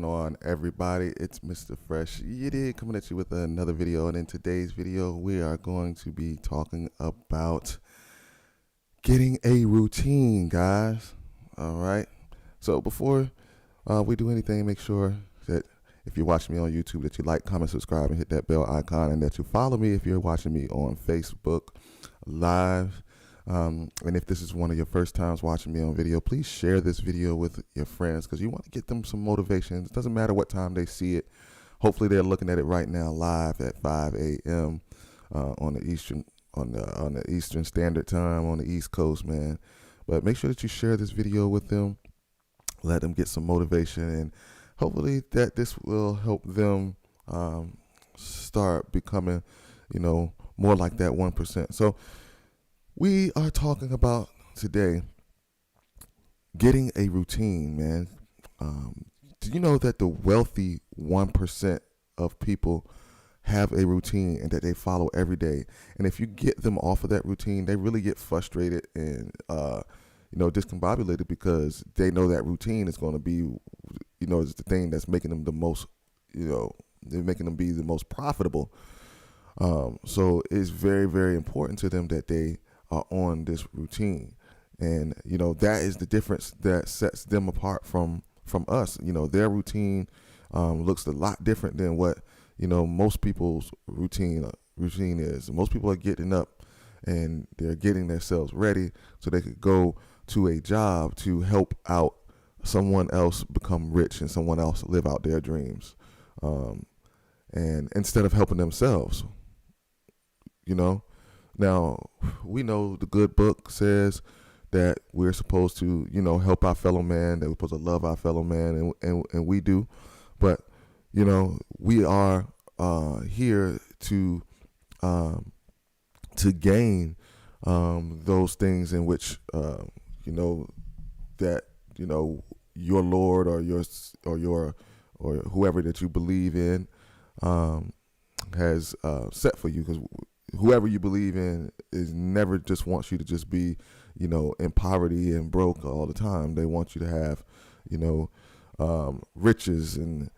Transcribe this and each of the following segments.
on, everybody? It's Mr. Fresh Yiddy coming at you with another video. And in today's video, we are going to be talking about getting a routine, guys. All right. So before we do anything, make sure that if you're watching me on YouTube, that you like, comment, subscribe, and hit that bell icon, and that you follow me if you're watching me on Facebook Live. And if this is one of your first times watching me on video, please share this video with your friends because you want to get them some motivation. It doesn't matter what time they see it. Hopefully, they're looking at it right now live at 5 a.m. On the Eastern Standard Time on the East Coast, man. But make sure that you share this video with them. Let them get some motivation, and hopefully that this will help them start becoming, more like that 1%. So we are talking about today getting a routine, man. Do you know that the wealthy 1% of people have a routine and that they follow every day? And if you get them off of that routine, they really get frustrated and discombobulated because they know that routine is going to be, is the thing that's making them the most, they're making them be the most profitable. So it's very, very important to them that they are on this routine, and that is the difference that sets them apart from us. Their routine looks a lot different than what most people's routine is. Most people are getting up and they're getting themselves ready so they could go to a job to help out someone else become rich and someone else live out their dreams, and instead of helping themselves. Now, we know the good book says that we're supposed to, help our fellow man, that we're supposed to love our fellow man, and we do. But, we are here to gain those things in which, that, your Lord or whoever that you believe in has set for you, because whoever you believe in is never just wants you to just be, in poverty and broke all the time. They want you to have, riches, and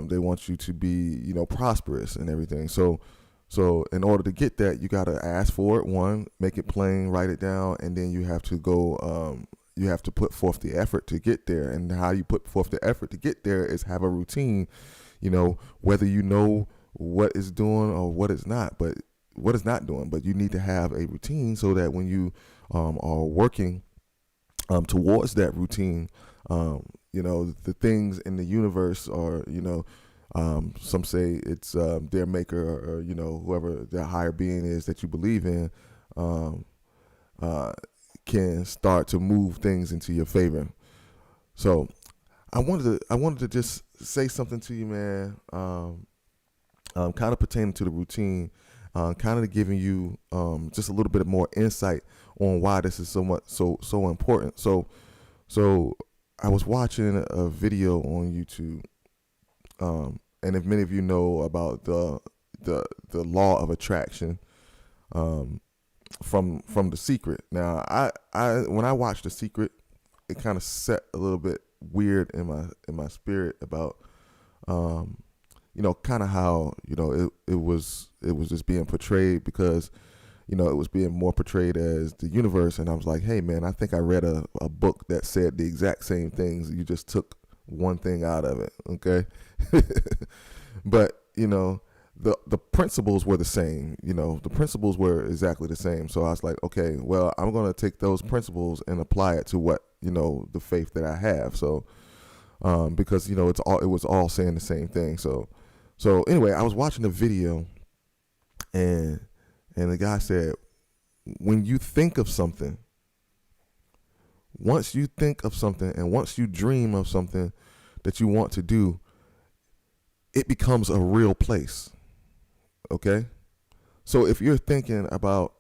they want you to be, prosperous and everything. So in order to get that, you got to ask for it. One, make it plain, write it down, and then you have to go. You have to put forth the effort to get there. And how you put forth the effort to get there is have a routine. Whether you know what it's doing or what it's not, but you need to have a routine so that when you are working towards that routine, the things in the universe are, some say it's their maker, or whoever the higher being is that you believe in, can start to move things into your favor. So I wanted to just say something to you, man, kind of pertaining to the routine. Kind of giving you just a little bit more insight on why this is so important. So I was watching a video on YouTube, and if many of you know about the law of attraction from The Secret. Now, I when I watched The Secret, it kind of set a little bit weird in my spirit about kind of how, it was just being portrayed, because, it was being more portrayed as the universe. And I was like, hey, man, I think I read a book that said the exact same things. You just took one thing out of it. Okay. But, the principles were the same. The principles were exactly the same. So I was like, okay, well, I'm going to take those principles and apply it to what, the faith that I have. So, because, it was all saying the same thing. So anyway, I was watching the video, and the guy said, when you think of something, once you think of something and once you dream of something that you want to do, it becomes a real place. Okay? So if you're thinking about,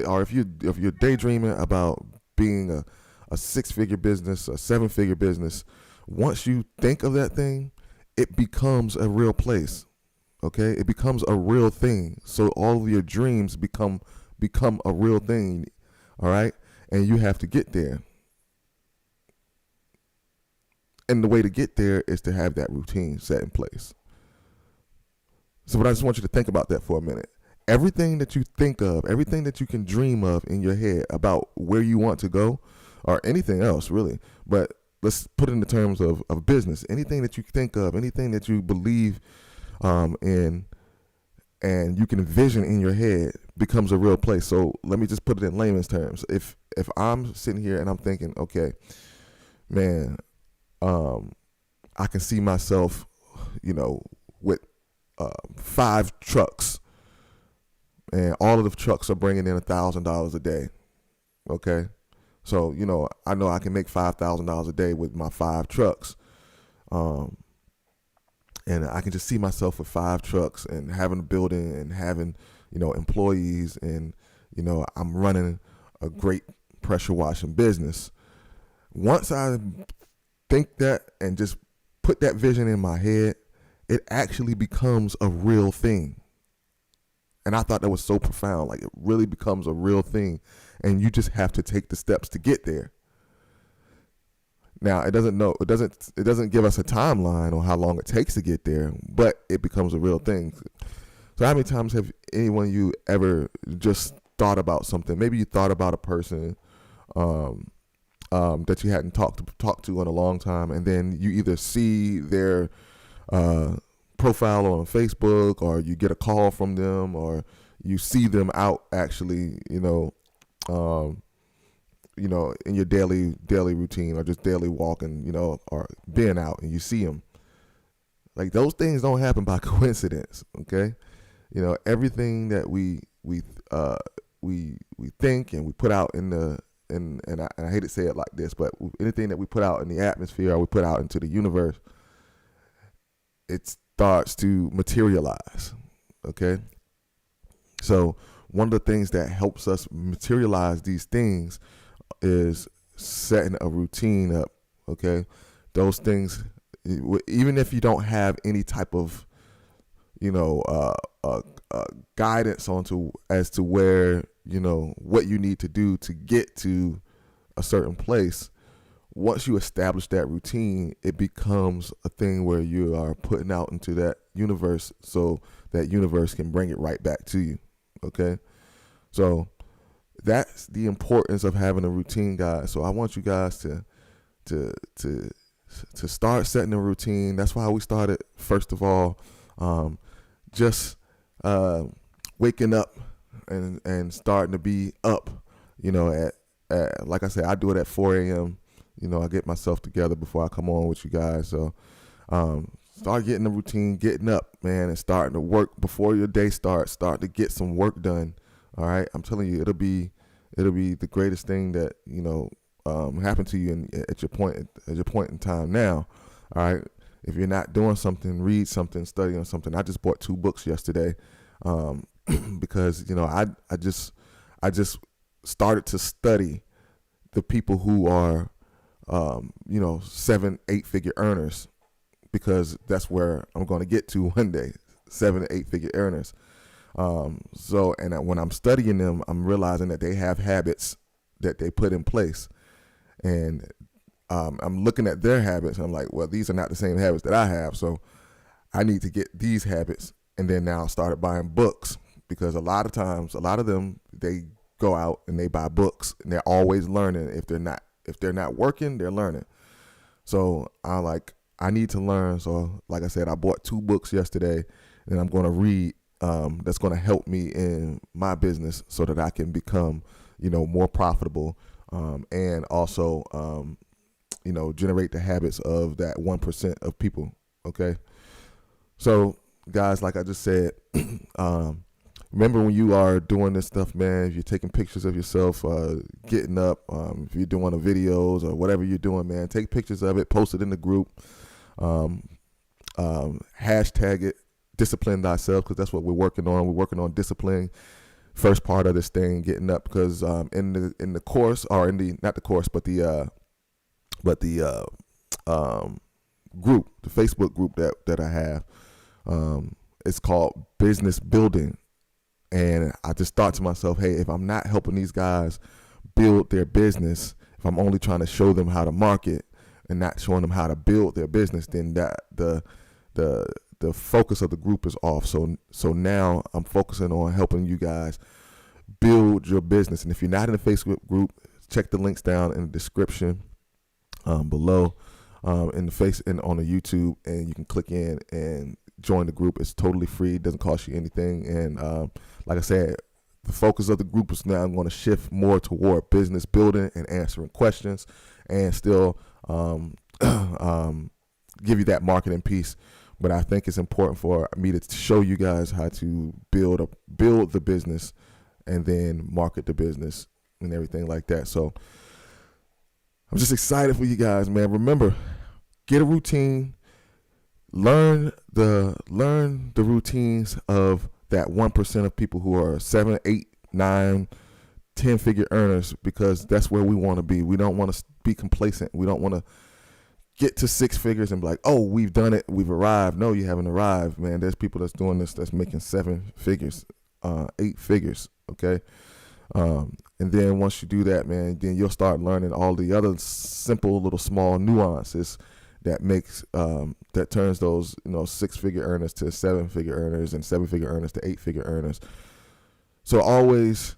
or if you're daydreaming about being a 6-figure business, a 7-figure business, once you think of that thing, it becomes a real place. Okay? It becomes a real thing. So all of your dreams become a real thing. All right? And you have to get there. And the way to get there is to have that routine set in place. So I just want you to think about that for a minute. Everything that you think of, everything that you can dream of in your head about where you want to go, or anything else really, but let's put it in the terms of business. Anything that you think of, anything that you believe in, and you can envision in your head becomes a real place. So let me just put it in layman's terms. If I'm sitting here and I'm thinking, okay, man, I can see myself, with 5 trucks, and all of the trucks are bringing in $1,000 a day. Okay, so I know I can make $5,000 a day with my 5 trucks, and I can just see myself with 5 trucks and having a building and having employees, and I'm running a great pressure washing business. Once I think that and just put that vision in my head, it actually becomes a real thing. And I thought that was so profound. Like, it really becomes a real thing, and you just have to take the steps to get there. Now, it doesn't give us a timeline on how long it takes to get there, but it becomes a real thing. So how many times have anyone of you ever just thought about something? Maybe you thought about a person that you hadn't talked to in a long time, and then you either see their profile on Facebook, or you get a call from them, or you see them out actually, in your daily routine, or just daily walking, or being out, and you see them. Like, those things don't happen by coincidence. Okay, everything that we think and we put out in the and I hate to say it like this, but anything that we put out in the atmosphere, or we put out into the universe, it starts to materialize. Okay, so one of the things that helps us materialize these things is setting a routine up. Okay, those things, even if you don't have any type of guidance as to where what you need to do to get to a certain place, once you establish that routine, it becomes a thing where you are putting out into that universe, so that universe can bring it right back to you. Okay, so that's the importance of having a routine, guys. So I want you guys to start setting a routine. That's why we started, first of all, just waking up and starting to be up, at like I said, I do it at 4 a.m. I get myself together before I come on with you guys. So start getting the routine, getting up, man, and starting to work before your day starts. Start to get some work done. All right, I'm telling you, it'll be the greatest thing that happen to you at your point in time now. All right, if you're not doing something, read something, study on something. I just bought 2 books yesterday, because I just started to study the people who are 7-8 figure earners, because that's where I'm going to get to one day, 7 to 8 figure earners. When I'm studying them, I'm realizing that they have habits that they put in place, and I'm looking at their habits, and I'm like, well, these are not the same habits that I have, so I need to get these habits. And then now I started buying books, because a lot of them, they go out and they buy books, and they're always learning. If they're not working, they're learning. So I need to learn. So like I said, I bought 2 books yesterday, and I'm going to read. That's going to help me in my business, so that I can become, more profitable, and also, generate the habits of that 1% of people. Okay. So guys, like I just said, remember when you are doing this stuff, man, if you're taking pictures of yourself, getting up, if you're doing the videos or whatever you're doing, man, take pictures of it, post it in the group, hashtag it, discipline thyself, because that's what we're working on. We're working on discipline, first part of this thing, getting up, because in the course, or in the, not the course, but the group, the Facebook group that I have, it's called Business Building. And I just thought to myself, hey, if I'm not helping these guys build their business, if I'm only trying to show them how to market, and not showing them how to build their business, then that the focus of the group is off. So now I'm focusing on helping you guys build your business. And if you're not in the Facebook group, check the links down in the description below, in the face and on the YouTube, and you can click in and join the group. It's totally free. It doesn't cost you anything. And like I said, the focus of the group is now going to shift more toward business building and answering questions, and still give you that marketing piece. But I think it's important for me to show you guys how to build the business and then market the business and everything like that. So I'm just excited for you guys, man. Remember, get a routine. Learn the routines of that 1% of people who are 7, 8, 9, 10-figure earners, because that's where we want to be. We don't want to be complacent. We don't want to get to 6 figures and be like, oh, we've done it, we've arrived. No, you haven't arrived, man. There's people that's doing this that's making 7 figures, 8 figures, okay? And then once you do that, man, then you'll start learning all the other simple little small nuances that makes that turns those 6-figure earners to 7-figure earners, and 7-figure earners to 8-figure earners. So always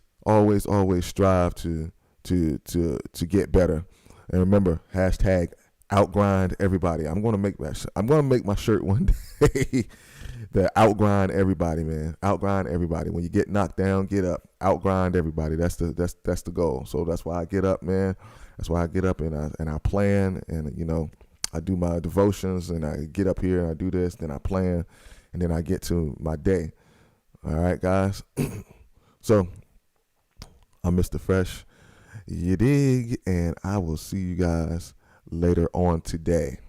strive to get better. And remember, hashtag outgrind everybody. I'm gonna make my shirt one day. The outgrind everybody, man. Outgrind everybody. When you get knocked down, get up. Outgrind everybody. That's the goal. So that's why I get up, man. That's why I get up and I plan, and I do my devotions, and I get up here and I do this, then I plan, and then I get to my day. All right, guys. So I'm Mr. Fresh. You dig? And I will see you guys later on today.